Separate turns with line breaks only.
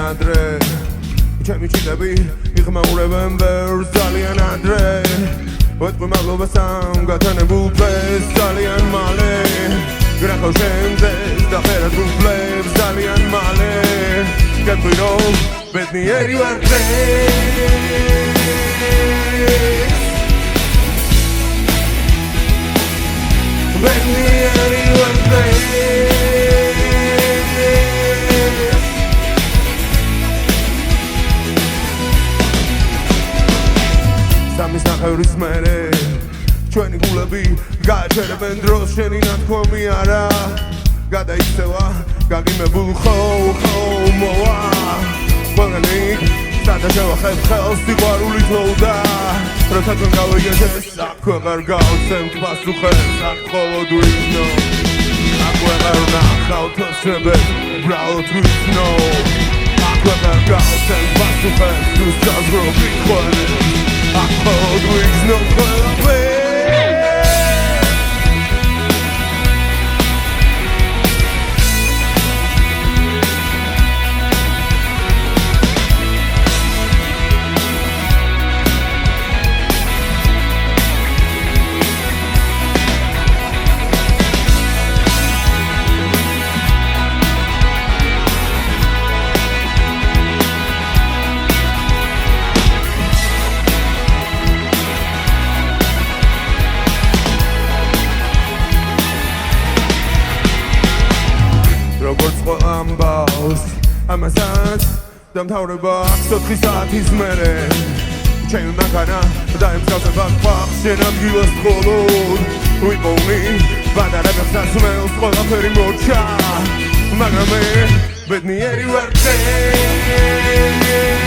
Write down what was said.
ადრე ჩემი ჭიდები იღმაურებენ ბევრს ძალიან ადრე ვეთქვი მადლობა სამ გათანებულ დღეს ძალიან მალე გრახავ შემდეს და ხერად გულებს ძალიან მალე გეტყვი რომ ბედნიერი ვარ დღეს ბედნიერი ვარ დღეს სამის ნახევრის მერე ჩვენი გულები გააჩერებენ დროს შენი ნათქვამი არა გადაიქცევა გაგიმებულ ხოუმოვა ყველანი სადა შევახებ ხელს სიყვარული თოვდა როცა თქვენ გავიგეთ აქ ვეღარ გავცემთ პასუხებს აქ მხოლოდ ვიცნო აქ ვეღარ ვნახავთ ოცნებებს უბრალოდ ვიცნო აქ ვეღარ გავცემთ პასუხებს თუ საზღვრები ხვენებს აქ მხოლოდ ვიცნო ყველაფერს როგორც ყველა ამბავს ამასაც დამთავრება აქვს 4 საათის მერე ჩემი მანქანა დაემსგავსება ქვახს შენ ადგილას მხოლოდ ვიპოვნი ბადარებებს ასმელს ყველაფერი მოჩა მაგრამ მე ბედნიერი ვარ დღეს